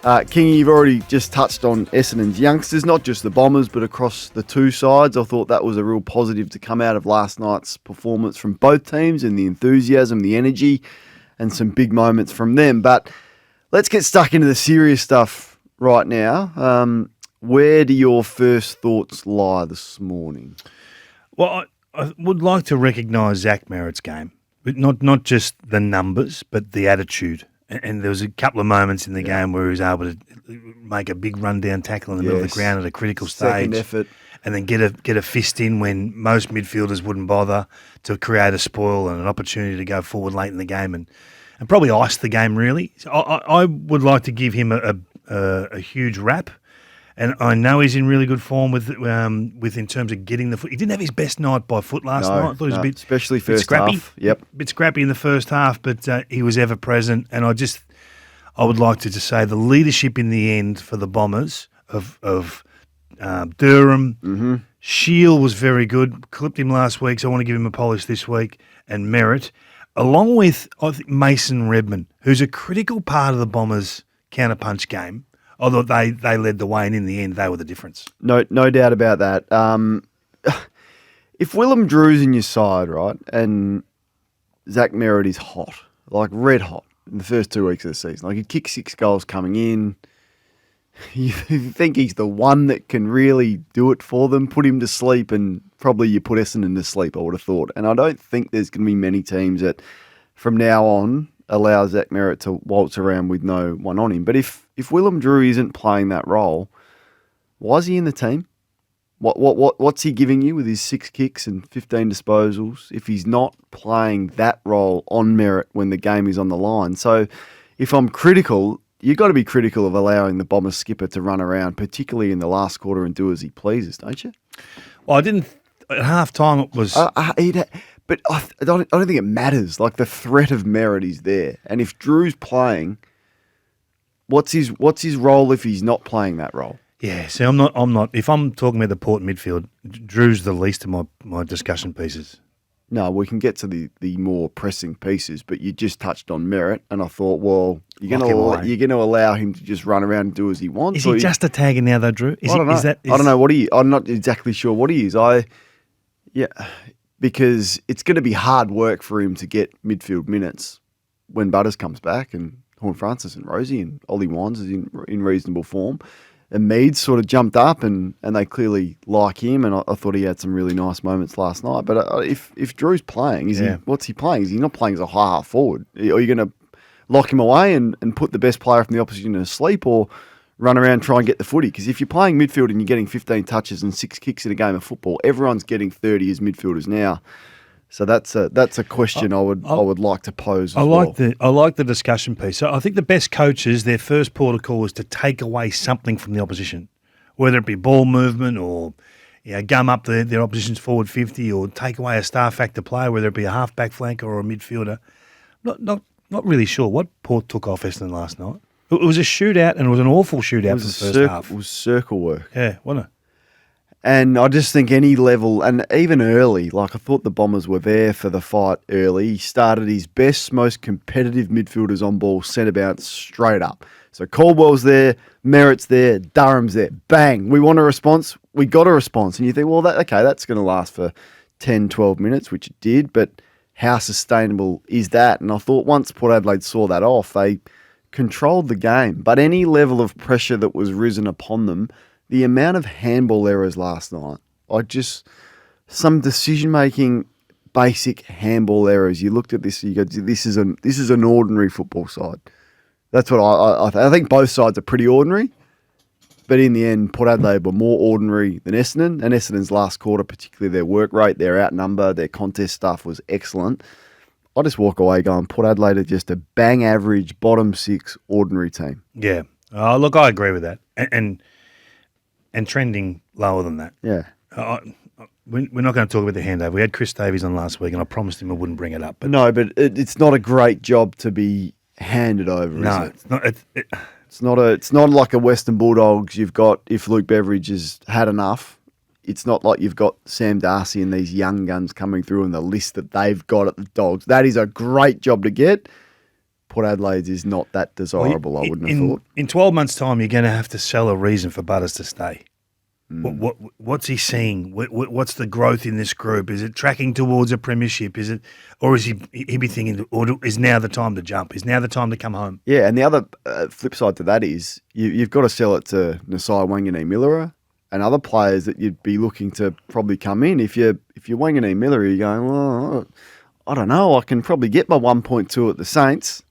Kingy, you've already just touched on Essendon's youngsters, not just the Bombers, but across the two sides. I thought that was a real positive to come out of last night's performance from both teams, and the enthusiasm, the energy, and some big moments from them. But let's get stuck into the serious stuff right now. Where do your first thoughts lie this morning? Well, I would like to recognise Zach Merritt's game, but not just the numbers, but the attitude. And there was a couple of moments in the game where he was able to make a big run-down tackle in the middle of the ground at a critical Second stage. effort. And then get a fist in when most midfielders wouldn't bother, to create a spoil and an opportunity to go forward late in the game and probably ice the game, really. So I would like to give him a huge rap. And I know he's in really good form with in terms of getting the foot. He didn't have his best night by foot last night. I thought he was a bit, especially first scrappy. half. Yep, bit scrappy in the first half, but he was ever present. And I would like to just say the leadership in the end for the Bombers of Durham. Mm-hmm. Shield was very good. Clipped him last week, so I want to give him a polish this week. And Merritt, along with I think Mason Redman, who's a critical part of the Bombers' counterpunch game. Although they led the way, and in the end, they were the difference. No doubt about that. If Willem Drew's in your side, right, and Zach Merritt is hot, like red hot, in the first 2 weeks of the season, like he kicked 6 goals coming in, you think he's the one that can really do it for them, put him to sleep, and probably you put Essendon to sleep, I would have thought. And I don't think there's going to be many teams that, from now on, allow Zach Merritt to waltz around with no one on him. But if Willem Drew isn't playing that role, why is he in the team? What's he giving you with his 6 kicks and 15 disposals if he's not playing that role on Merritt when the game is on the line? So if I'm critical, you've got to be critical of allowing the Bombers skipper to run around, particularly in the last quarter, and do as he pleases, don't you? Well, I didn't. At half time, it was. But I don't think it matters. Like, the threat of Merritt is there. And if Drew's playing, what's his role if he's not playing that role? Yeah, see, I'm not. If I'm talking about the Port midfield, Drew's the least of my discussion pieces. No, we can get to the more pressing pieces, but you just touched on Merritt, and I thought, well, you're going to allow him to just run around and do as he wants. Is he just a tagger now, though, Drew? I don't know. I don't know what he. I'm not exactly sure what he is. Because it's going to be hard work for him to get midfield minutes when Butters comes back, and Horn Francis and Rosie, and Ollie Wines is in reasonable form. And Meads sort of jumped up, and they clearly like him, and I thought he had some really nice moments last night. But if Drew's playing, what's he playing? Is he not playing as a half forward? Are you going to lock him away and put the best player from the opposition to sleep, or run around and try and get the footy? Because if you're playing midfield and you're getting 15 touches and 6 kicks in a game of football, everyone's getting 30 as midfielders now. So that's a question I would like to pose. I like the discussion piece. So I think the best coaches, their first protocol is to take away something from the opposition, whether it be ball movement or gum up their opposition's forward 50, or take away a star factor player, whether it be a half-back flanker or a midfielder. Not really sure what Port took off Essendon last night. It was a shootout, and it was an awful shootout for the first half. It was circle work. Yeah, wasn't it? And I just think any level, and even early, like I thought the Bombers were there for the fight early. He started his best, most competitive midfielders on ball, centre bounce straight up. So Caldwell's there, Merritt's there, Durham's there. Bang, we want a response, we got a response. And you think, well, that's going to last for 10, 12 minutes, which it did, but how sustainable is that? And I thought once Port Adelaide saw that off, they controlled the game. But any level of pressure that was risen upon them, the amount of handball errors last night, some decision-making, basic handball errors. You looked at this, you go, this is an ordinary football side. That's what I think. Both sides are pretty ordinary, but in the end, Port Adelaide were more ordinary than Essendon, and Essendon's last quarter, particularly their work rate, their outnumber, their contest stuff was excellent. I just walk away going, Port Adelaide are just a bang average, bottom 6 ordinary team. Yeah. Look, I agree with that. And trending lower than that. Yeah. We're not going to talk about the handover. We had Chris Davies on last week, and I promised him I wouldn't bring it up. But no, but it's not a great job to be handed over, no, is it? It's not. It's not like a Western Bulldogs. You've got, if Luke Beveridge has had enough, it's not like you've got Sam Darcy and these young guns coming through and the list that they've got at the Dogs. That is a great job to get. Port Adelaide's is not that desirable, I wouldn't have thought. In 12 months' time, you're going to have to sell a reason for Butters to stay. What's he seeing? What's the growth in this group? Is it tracking towards a premiership? Is it, or is he be thinking, or is now the time to jump? Is now the time to come home? Yeah, and the other flip side to that is you've got to sell it to Nasai Wanganeen-Millera and other players that you'd be looking to probably come in. If you're Wanganeen-Millera, you're going, well, I don't know, I can probably get my 1.2 at the Saints,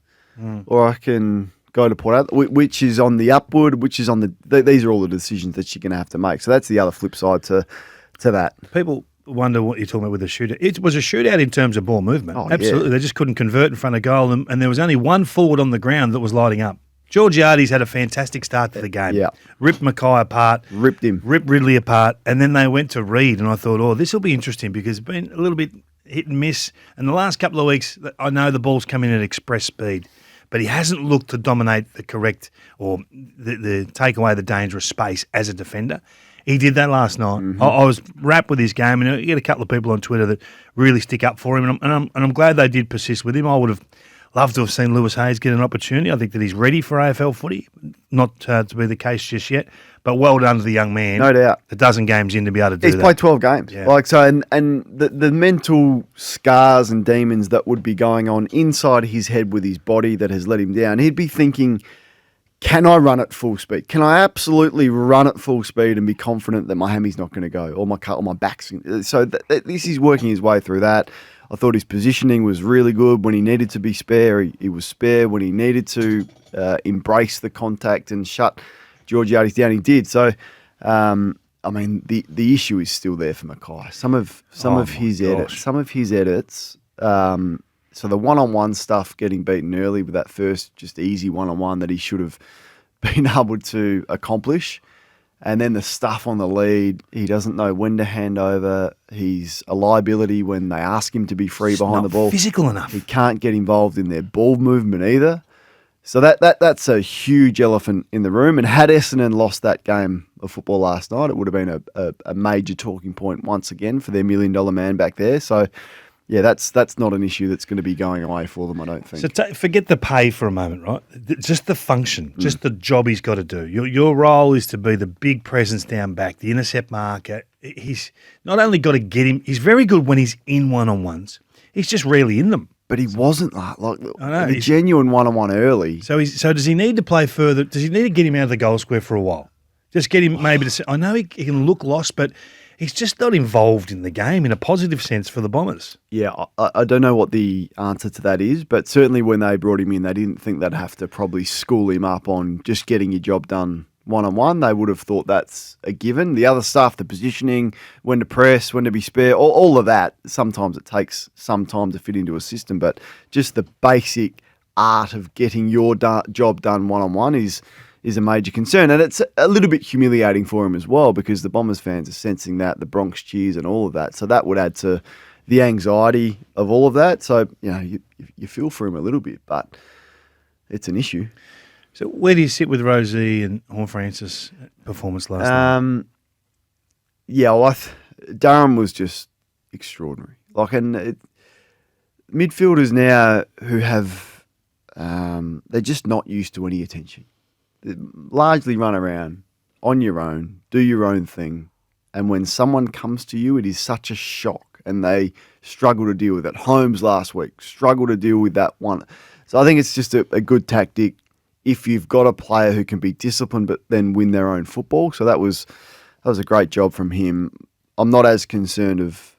or I can go to Port Adelaide, which is on the upward, which is on the. These are all the decisions that you're going to have to make. So that's the other flip side to that. People wonder what you're talking about with the shootout. It was a shootout in terms of ball movement. Oh, absolutely, yeah. they just couldn't convert in front of goal, and there was only one forward on the ground that was lighting up. Georgiades had a fantastic start to the game. Yeah. Ripped Mackay apart. Ripped him. Ripped Ridley apart. And then they went to Reed, and I thought, oh, this will be interesting because it's been a little bit hit and miss. And the last couple of weeks, I know the ball's come in at express speed, but he hasn't looked to dominate the correct or the take away the dangerous space as a defender. He did that last night. Mm-hmm. I was wrapped with his game, and you get a couple of people on Twitter that really stick up for him, and I'm glad they did persist with him. I would have loved to have seen Lewis Hayes get an opportunity. I think that he's ready for AFL footy. Not to be the case just yet, but well done to the young man. No doubt. A dozen games in to be able to do He's that. played 12 games. Yeah. Like so, and the mental scars and demons that would be going on inside his head with his body that has let him down. He'd be thinking, can I run at full speed? Can I absolutely run at full speed and be confident that my hammy's not going to go or my back's? So this is working his way through that. I thought his positioning was really good. When he needed to be spare, he was spare. When he needed to embrace the contact and shut Georgiades down, he did. So, I mean, the issue is still there for Mackay. Some of his edits. So the one-on-one stuff, getting beaten early with that first just easy one-on-one that he should have been able to accomplish. And then the stuff on the lead, he doesn't know when to hand over. He's a liability when they ask him to be free behind the ball. Physical enough. He can't get involved in their ball movement either. So that's a huge elephant in the room. And had Essendon lost that game of football last night, it would have been a major talking point once again for their $1 million man back there. So, yeah, that's not an issue that's going to be going away for them, I don't think. So forget the pay for a moment, right? Just the function, just the job he's got to do. Your role is to be the big presence down back, the intercept marker. He's not only got to get him, he's very good when he's in one-on-ones. He's just rarely in them. But he wasn't like I know, a genuine one-on-one early. So does he need to play further? Does he need to get him out of the goal square for a while? Just get him maybe to say, I know he can look lost, but he's just not involved in the game in a positive sense for the Bombers. Yeah, I don't know what the answer to that is, but certainly when they brought him in, they didn't think they'd have to probably school him up on just getting your job done one-on-one. They would have thought that's a given. The other stuff, the positioning, when to press, when to be spare, all of that, sometimes it takes some time to fit into a system, but just the basic art of getting your job done one-on-one is a major concern. And it's a little bit humiliating for him as well because the Bombers fans are sensing that, the Bronx cheers and all of that. So that would add to the anxiety of all of that. So, you feel for him a little bit, but it's an issue. So where do you sit with Rosie and Horn Francis' performance last night? Durham was just extraordinary. Midfielders now who have, they're just not used to any attention. They largely run around on your own, do your own thing, and when someone comes to you, it is such a shock, and they struggle to deal with it. Holmes last week struggled to deal with that one. So I think it's just a good tactic if you've got a player who can be disciplined but then win their own football. So that was a great job from him. I'm not as concerned of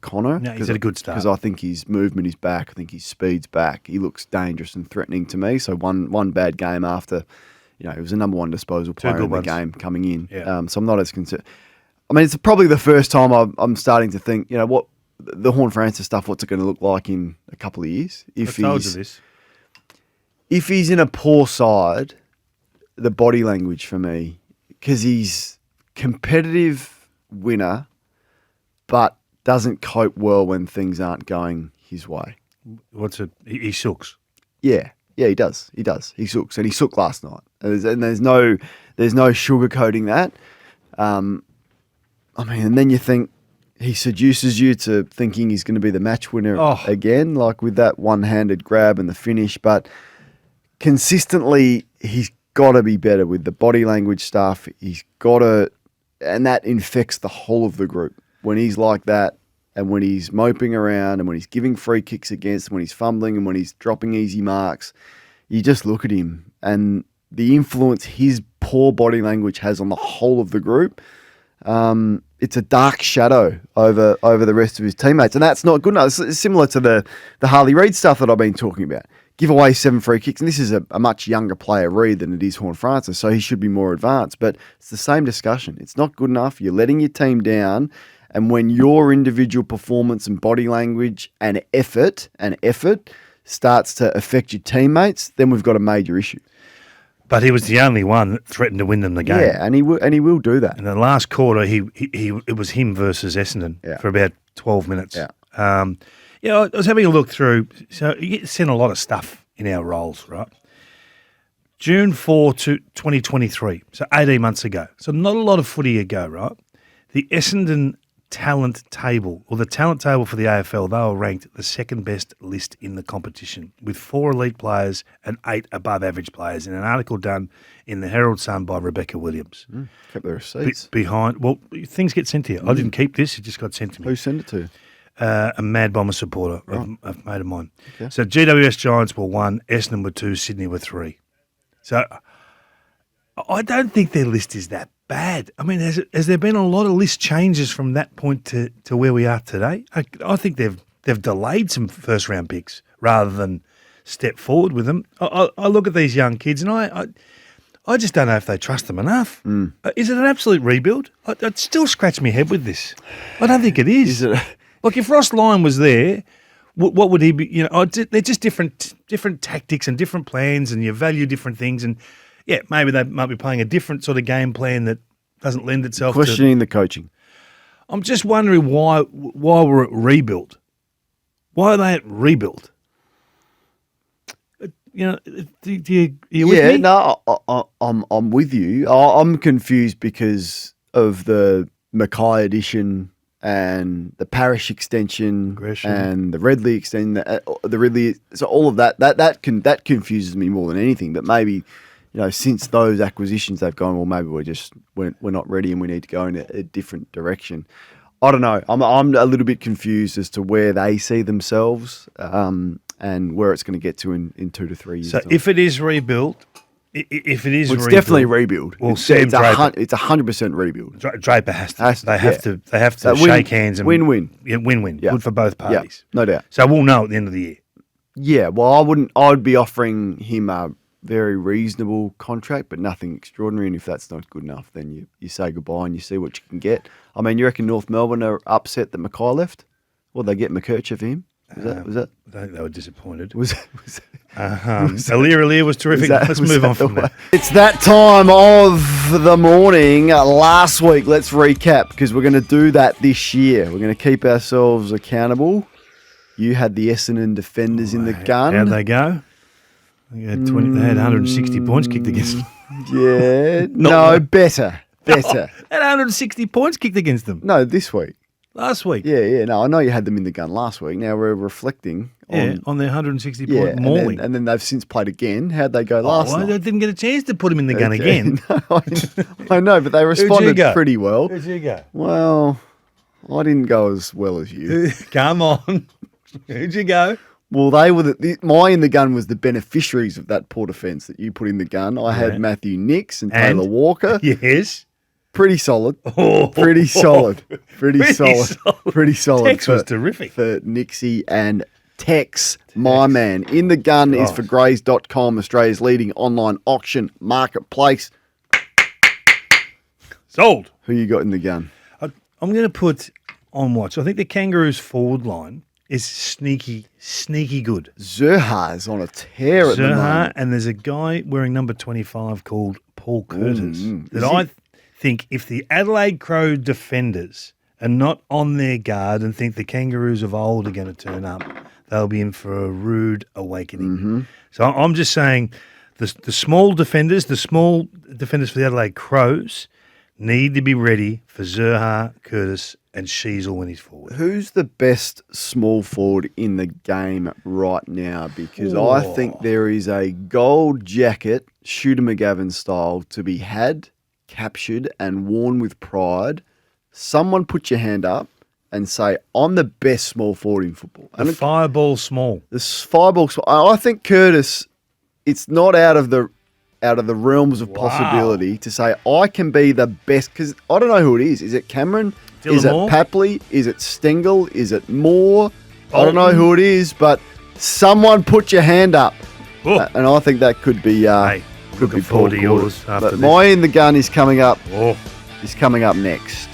Connor. No, he's had a good start. Because I think his movement is back. I think his speed's back. He looks dangerous and threatening to me. So one bad game after, he was a number one disposal player in the game coming in. Yeah. So I'm not as concerned. I mean, it's probably the first time I'm starting to think, what the Horn Francis stuff, what's it going to look like in a couple of years? I told you this. If he's in a poor side, the body language for me, because he's competitive winner, but doesn't cope well when things aren't going his way. He sooks. Yeah, he does. He sooks, and he sooked last night. And there's no sugarcoating that. And then you think, he seduces you to thinking he's going to be the match winner Oh. again, like with that one-handed grab and the finish. But consistently, he's got to be better with the body language stuff. He's got to, and that infects the whole of the group. When he's like that, and when he's moping around, and when he's giving free kicks against, when he's fumbling, and when he's dropping easy marks, you just look at him and the influence his poor body language has on the whole of the group. It's a dark shadow over the rest of his teammates, and that's not good enough. It's similar to the Harley Reid stuff that I've been talking about. Give away 7 free kicks, and this is a much younger player, Reid, than it is Horne-Francis, so he should be more advanced. But it's the same discussion. It's not good enough. You're letting your team down, and when your individual performance and body language and effort starts to affect your teammates, then we've got a major issue. But he was the only one that threatened to win them the game. Yeah, and he will do that. In the last quarter, it was him versus Essendon for about 12 minutes. Yeah. I was having a look through. So you get sent a lot of stuff in our roles, right? June 4 to 2023, so 18 months ago. So not a lot of footy ago, right? The Essendon talent table, or the talent table for the AFL, they were ranked the second best list in the competition, with 4 elite players and 8 above average players, in an article done in the Herald Sun by Rebecca Williams. Kept the receipts. Things get sent to you. I didn't keep this, it just got sent to me. Who sent it to? A Mad Bomber supporter, a mate of mine. Okay. So GWS Giants were 1, Essendon were 2, Sydney were 3. So I don't think their list is that bad. I mean, has there been a lot of list changes from that point to where we are today? I think they've delayed some first round picks rather than step forward with them. I look at these young kids and I just don't know if they trust them enough. Is it an absolute rebuild? I'd still scratch my head with this. I don't think it is. Is it? Look, if Ross Lyon was there, what would he be? You know, they're just different tactics and different plans, and you value different things. And yeah, maybe they might be playing a different sort of game plan that doesn't lend itself Questioning the coaching. I'm just wondering why we're at rebuild. Why are they at rebuild? You know, are you with me? Yeah, no, I'm with you. I'm confused because of the Mackay edition and the Parish extension Gresham. and the Redley extension, the Ridley. So all of that confuses me more than anything. But maybe, since those acquisitions, they've gone, well, maybe we're not ready and we need to go in a different direction. I don't know. I'm a little bit confused as to where they see themselves and where it's going to get to in 2 to 3 years. So if it is rebuilt, it's definitely rebuild. Well, it's Draper. It's 100% rebuild. Draper has to. They have to shake hands and win-win. Yeah, win-win. Yeah. Good for both parties. Yeah, no doubt. So we'll know at the end of the year. Yeah, well, I'd be offering him a very reasonable contract, but nothing extraordinary. And if that's not good enough, then you say goodbye and you see what you can get. I mean, you reckon North Melbourne are upset that Mackay left? Well, they get McKercher for him. Was that? I think they were disappointed. Alir was terrific. Let's move on from that. It's that time of the morning. Last week, let's recap because we're going to do that this year. We're going to keep ourselves accountable. You had the Essendon defenders in the gun. How'd they go? They had 160 points kicked against them. Yeah. No, better. They had 160 points kicked against them. No, this week. Last week. Yeah. No, I know you had them in the gun last week. Now we're reflecting on their 160 point mauling. And then they've since played again. How'd they go last night? They didn't get a chance to put him in the gun again. No, I know, but they responded pretty well. Who'd you go? Well, I didn't go as well as you. Come on. Who'd you go? Well, they were my in the gun was the beneficiaries of that poor defence that you put in the gun. I had Matthew Nicks and Taylor Walker. Yes. Pretty solid. Oh. Pretty solid. Pretty solid. Tex was terrific. For Nixie and Tex, my man. In the gun is for Grays.com, Australia's leading online auction marketplace. Sold. Who you got in the gun? I'm going to put on watch. I think the Kangaroos forward line is sneaky good. Zerha's on a tear at the moment. And there's a guy wearing number 25 called Paul Curtis I think if the Adelaide Crow defenders are not on their guard and think the Kangaroos of old are going to turn up, they'll be in for a rude awakening. So I'm just saying the small defenders for the Adelaide Crows, need to be ready for Zerha, Curtis, and Sheasel when he's forward. Who's the best small forward in the game right now? Because I think there is a gold jacket, Shooter McGavin style, to be had, captured, and worn with pride. Someone put your hand up and say, I'm the best small forward in football. The fireball small. This fireball small. I think Curtis, it's not out of the realms of possibility to say I can be the best, because I don't know who it is. Is it Cameron? Is it Papley? Is it Stengel? Is it Moore? I don't know who it is, but someone put your hand up. And I think that could be could be Paul yours after But my in the gun is coming up. Is coming up next.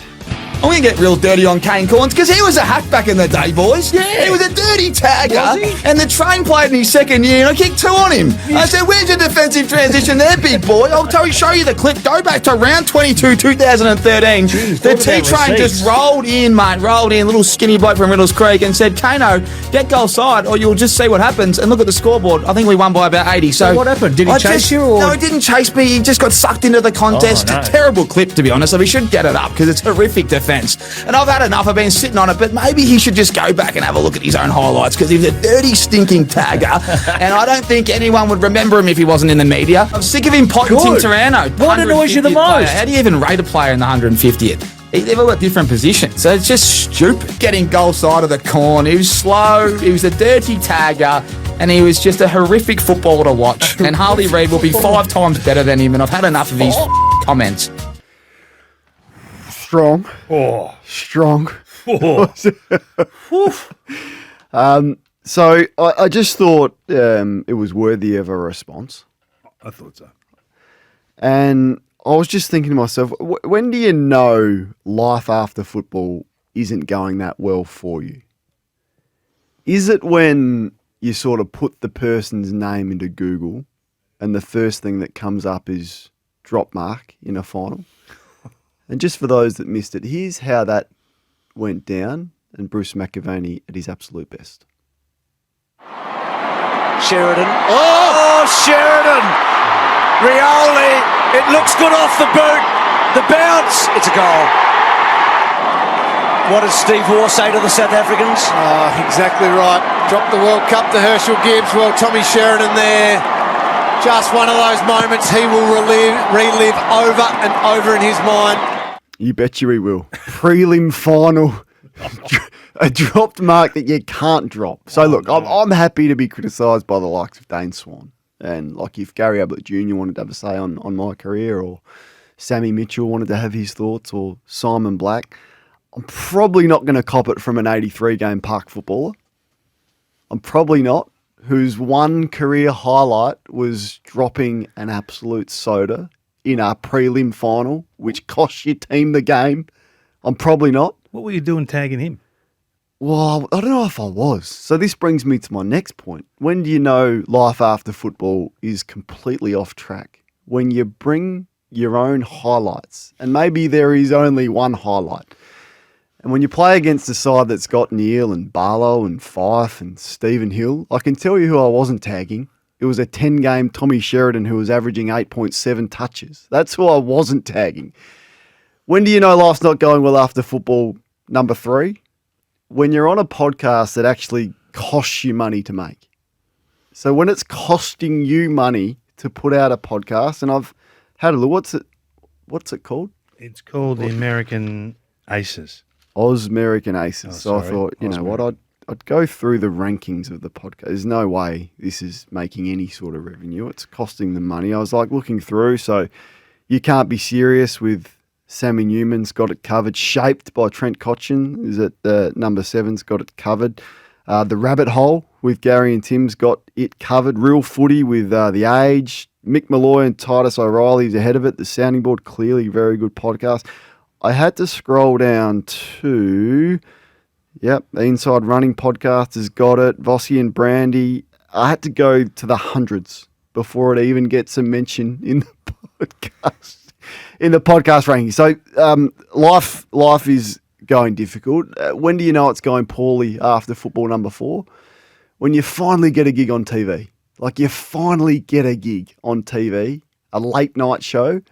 I'm going to get real dirty on Kane Corns because he was a hack back in the day, boys. Yeah. He was a dirty tagger. And the train played in his second year and I kicked 2 on him. I said, where's your defensive transition there, big boy? I'll show you the clip. Go back to round 22, 2013. The T-Train just rolled in, mate. Rolled in. Little skinny bloke from Riddles Creek and said, Kano, get goal side or you'll just see what happens. And look at the scoreboard. I think we won by about 80. So what happened? Did he chase you? Or? No, he didn't chase me. He just got sucked into the contest. Oh, no. Terrible clip, to be honest. So we should get it up because it's horrific defence. And I've had enough. I've been sitting on it, but maybe he should just go back and have a look at his own highlights because he's a dirty, stinking tagger, and I don't think anyone would remember him if he wasn't in the media. I'm sick of him potting Tim Taranto. What annoys you the most? How do you even rate a player in the 150th? They've all got different positions, so it's just stupid. Getting goal side of the corn. He was slow. He was a dirty tagger. And he was just a horrific footballer to watch. And Harley Reid will be 5 times better than him, and I've had enough of his comments. Strong. Strong. So I just thought it was worthy of a response. I thought so. And I was just thinking to myself, when do you know life after football isn't going that well for you? Is it when you sort of put the person's name into Google and the first thing that comes up is drop mark in a final? And just for those that missed it, here's how that went down, and Bruce McAvaney at his absolute best. Sheridan. Oh, Sheridan! Rioli. It looks good off the boot. The bounce. It's a goal. What does Steve Waugh say to the South Africans? Exactly right. Drop the World Cup to Herschel Gibbs. Well, Tommy Sheridan there. Just one of those moments he will relive over and over in his mind. You bet you he will. Prelim final. A dropped mark that you can't drop. So look, I'm happy to be criticised by the likes of Dane Swan. And like if Gary Ablett Jr. wanted to have a say on my career, or Sammy Mitchell wanted to have his thoughts, or Simon Black, I'm probably not going to cop it from an 83-game park footballer. I'm probably not. Whose one career highlight was dropping an absolute soda in a prelim final, which cost your team the game. I'm probably not. What were you doing tagging him? Well, I don't know if I was. So this brings me to my next point. When do you know life after football is completely off track? When you bring your own highlights, and maybe there is only one highlight. And when you play against a side that's got Neil and Barlow and Fife and Stephen Hill, I can tell you who I wasn't tagging. It was a 10-game Tommy Sheridan who was averaging 8.7 touches. That's who I wasn't tagging. When do you know life's not going well after football? Number 3, when you're on a podcast that actually costs you money to make. So when it's costing you money to put out a podcast, and I've had a look, what's it called? It's called the American Aces. American Aces. So sorry. I thought, you know what, I'd go through the rankings of the podcast. There's no way this is making any sort of revenue. It's costing them money. I was like looking through, so you can't be serious with Sammy Newman's got it covered. Shaped by Trent Cotchin is at number 7's got it covered. The Rabbit Hole with Gary and Tim's got it covered. Real Footy with The Age. Mick Malloy and Titus O'Reilly's ahead of it. The Sounding Board, clearly very good podcast. I had to scroll down to, the Inside Running podcast has got it. Vossi and Brandy. I had to go to the hundreds before it even gets a mention in the podcast. In the podcast ranking. So life is going difficult. When do you know it's going poorly after football? Number 4, when you finally get a gig on TV. Like you finally get a gig on TV, a late night show.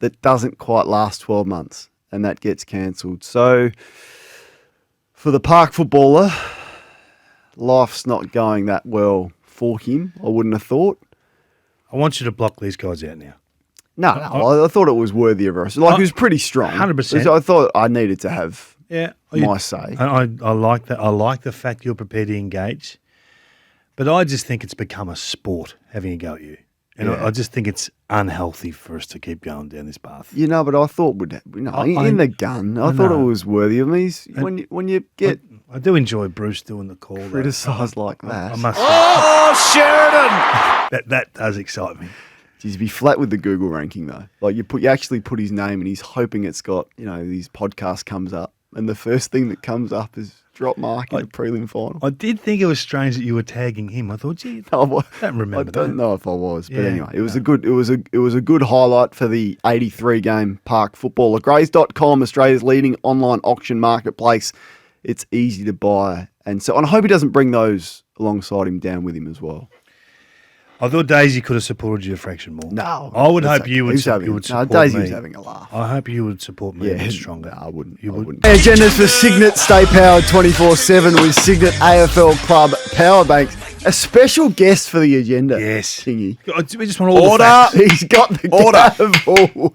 that doesn't quite last 12 months, and that gets cancelled. So for the park footballer, life's not going that well for him, I wouldn't have thought. I want you to block these guys out now. No, I thought it was worthy of us. Like, it was pretty strong. 100%. I thought I needed to have my say. I like that. I like the fact you're prepared to engage, but I just think it's become a sport having a go at you, and I just think it's unhealthy for us to keep going down this path. But I thought in the gun, I thought it was worthy of me. When you get I do enjoy Bruce doing the call. criticised like that, I must say, Oh, Sheridan! that does excite me. he'd be flat with the Google ranking though. Like you actually put his name, and he's hoping it's got his podcast comes up, and the first thing that comes up is drop Mark in the prelim final. I did think it was strange that you were tagging him. I thought, gee, I don't remember. I don't know if I was, but Yeah, anyway, it was a good highlight for the 83 game park footballer. Grays.com, Australia's leading online auction marketplace. It's easy to buy, and I hope he doesn't bring those alongside him down with him as well. I thought Daisy could have supported you a fraction more. No, I would that's hope you would, okay. you would support Daisy me. was having a laugh. I hope you would support me a bit stronger. No, I wouldn't. You I would? wouldn't. Agendas for Signet. Stay powered 24/7 with Signet AFL Club Power Banks. A special guest for the agenda. Yes. Thingy. We just want all the Order. facts. He's got the gavel.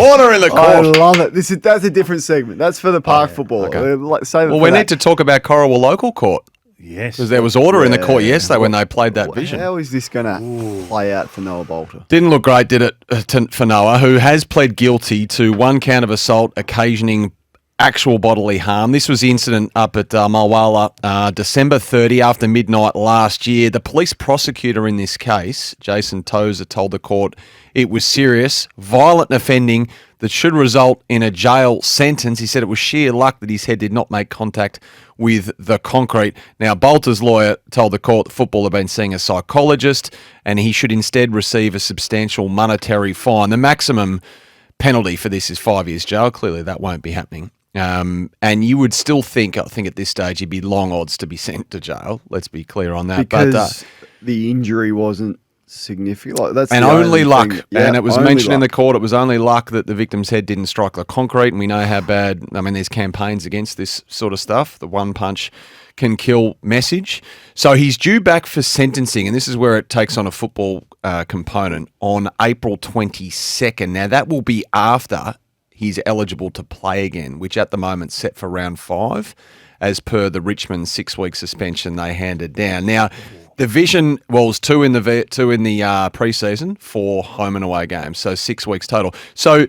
Order in the I court. love it. That's a different segment. That's for the park football. Okay. Well, we need to talk about Corowa Local Court Yes. because there was order in the court yesterday when they played that vision. How is this going to play out for Noah Bolter? Didn't look great, did it, for Noah, who has pled guilty to one count of assault occasioning actual bodily harm. This was the incident up at Mulwala, December 30 after midnight last year. The police prosecutor in this case, Jason Tozer, told the court it was serious, violent offending that should result in a jail sentence. He said it was sheer luck that his head did not make contact with the concrete. Now, Bolter's lawyer told the court the footballer had been seeing a psychologist and he should instead receive a substantial monetary fine. The maximum penalty for this is 5 years jail. Clearly, that won't be happening. And you would still think, I think at this stage, he'd be long odds to be sent to jail. Let's be clear on that. Because the injury wasn't significant. Like, that's and the only luck. thing. Yeah, and it was only mentioned in the luck. court, it was only luck that the victim's head didn't strike the concrete. And we know how bad, there's campaigns against this sort of stuff. The one punch can kill message. So he's due back for sentencing, and this is where it takes on a football component, on April 22nd. Now, that will be after he's eligible to play again, which at the moment set for round 5, as per the Richmond 6-week suspension they handed down. Now, the vision was 2 in the pre-season, 4 home and away games, so 6 weeks total. So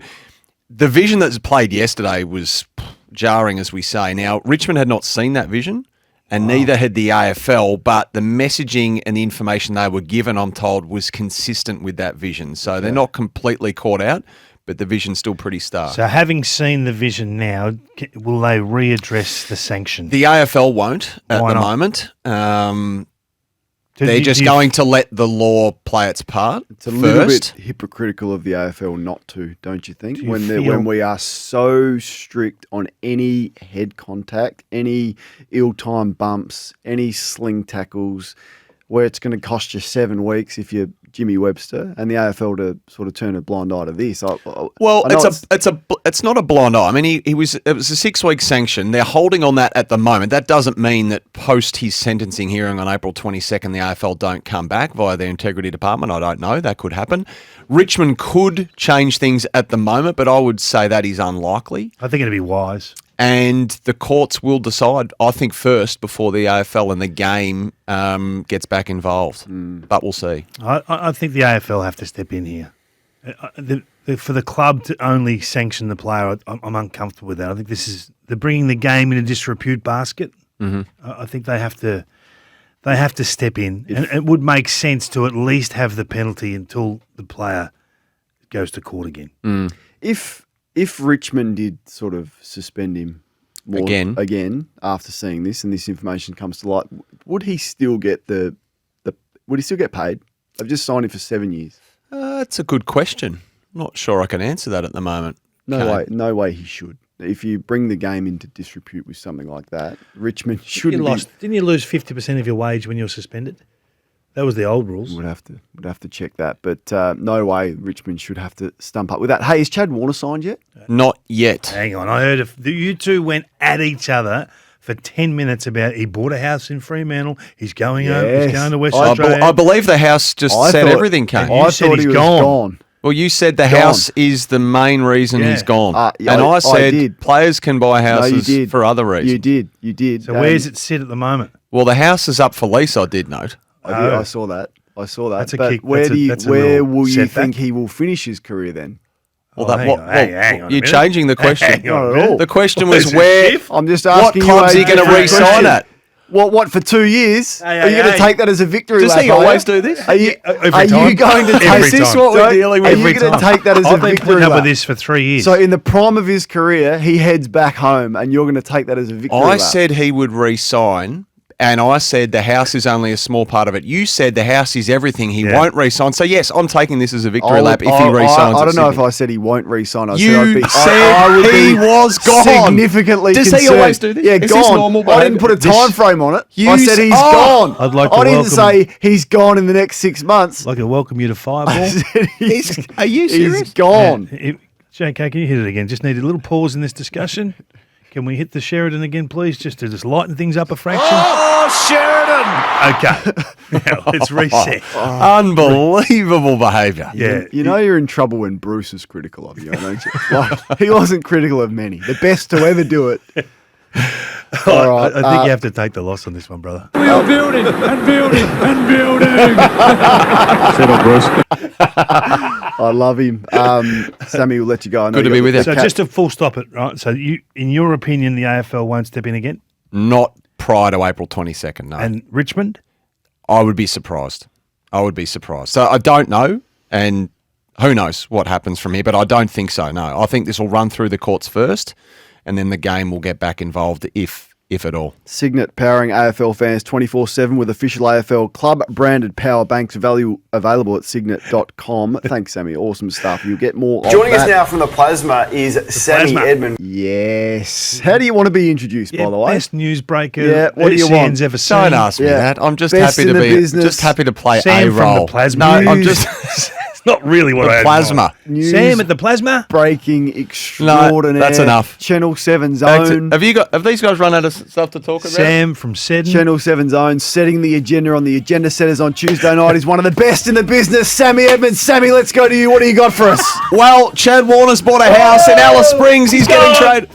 the vision that was played yesterday was jarring, as we say. Now, Richmond had not seen that vision, and neither had the AFL, but the messaging and the information they were given, I'm told, was consistent with that vision. So they're not completely caught out, but the vision's still pretty stark. So having seen the vision now, will they readdress the sanction? The AFL won't at Why the not? moment. They're just going to let the law play its part. It's a little bit first. hypocritical of the AFL not to, don't you think? Do you When feel- we are so strict on any head contact, any ill-timed bumps, any sling tackles, where it's going to cost you 7 weeks if you're Jimmy Webster, and the AFL to sort of turn a blind eye to this. Well, it's not a blind eye. I mean, it was a 6-week sanction. They're holding on that at the moment. That doesn't mean that post his sentencing hearing on April 22nd, the AFL don't come back via their integrity department. I don't know. That could happen. Richmond could change things at the moment, but I would say that is unlikely. I think it'd be wise. And the courts will decide, I think, first before the AFL and the game gets back involved. But we'll see. I think the AFL have to step in here. For the club to only sanction the player, I'm uncomfortable with that. I think they're bringing the game in a disrepute basket. Mm-hmm. I think they have to step in, and it would make sense to at least have the penalty until the player goes to court again. If Richmond did sort of suspend him again after seeing this and this information comes to light, would he still get would he still get paid? They've just signed him for 7 years. That's a good question. I'm not sure I can answer that at the moment. No way he should. If you bring the game into disrepute with something like that, Richmond shouldn't be. Didn't you lose 50% of your wage when you were suspended? That was the old rules. Would have to check that, but no way Richmond should have to stump up with that. Hey, is Chad Warner signed yet? Not yet. Hang on, I heard you two went at each other for 10 minutes about he bought a house in Fremantle, he's going over, he's going to West Australia. I believe the house just said everything, Kane. You said he's gone. Well, you said the house is the main reason he's gone. And I said players can buy houses for other reasons. You did. So where's it sit at the moment? Well, the house is up for lease, I did note. I saw that. That's a but kick. That's a where will you setback. think he will finish his career then? Well, hang on a you're minute. changing the question. Hang on a minute. The question was There's a where. shift. I'm just What asking club's you. he going to re-sign at? What for 2 years? Hey, are you going to take that as a victory Does lap? he always do this? Are you, Every are time. you going to Every take time. this? What we're dealing with? Are Every you going to time. take that as a I've been victory putting up lap? with this for 3 years. So in the prime of his career, he heads back home, and you're going to take that as a victory I lap. said he would re-sign, and I said the house is only a small part of it. You said the house is everything. He won't re-sign. So, yes, I'm taking this as a victory lap if he re-signs. I don't know if I said he won't re-sign. I You said said he was gone. Significantly Does concerned. he always do this? Yeah, Is gone. this normal I didn't behaviour? put a time frame on it. I said he's gone. I'd like to I didn't welcome- say he's gone in the next 6 months. I'd like to welcome you to Fireball. I said Are you he's serious? gone. JK, can you hit it again? Just need a little pause in this discussion. Can we hit the Sheridan again, please, just to lighten things up a fraction? Oh, Sheridan! Okay. Now, let's reset. Unbelievable behaviour. Yeah. You know you're in trouble when Bruce is critical of you, don't you? Like, he wasn't critical of many. The best to ever do it. All right. I think you have to take the loss on this one, brother. We are building and building and building. I love him. Sammy will let you go. I know Good to you be got with the you. So cat- just to full stop it, right? So in your opinion, the AFL won't step in again? Not prior to April 22nd, no. And Richmond? I would be surprised. So I don't know, and who knows what happens from here, but I don't think so, no. I think this will run through the courts first, and then the game will get back involved if at all. Signet powering AFL fans 24/7 with official AFL club branded power banks available at signet.com. Thanks, Sammy. Awesome stuff. You'll get more. Joining us now from the Plasma is Sammy Plasma. Edmund. Yes. How do you want to be introduced, by the way? Best newsbreaker Yeah, what do you want? SEN's ever seen. Don't ask me Yeah. that. I'm just Best happy in to the be business. just happy to play Sam a from role. the Plasma. No, I'm News. just It's not really what I the had in Plasma. mind. News, Sam at the Plasma? breaking extraordinaire. that's enough. Channel 7's Back to- own. have these guys run out of stuff to talk about? Sam from Seddon. Channel 7's own, setting the agenda on the Agenda Setters on Tuesday night. Is one of the best in the business. Sammy Edmonds. Sammy, let's go to you. What do you got for us? Well, Chad Warner's bought a house in Alice Springs. He's getting traded.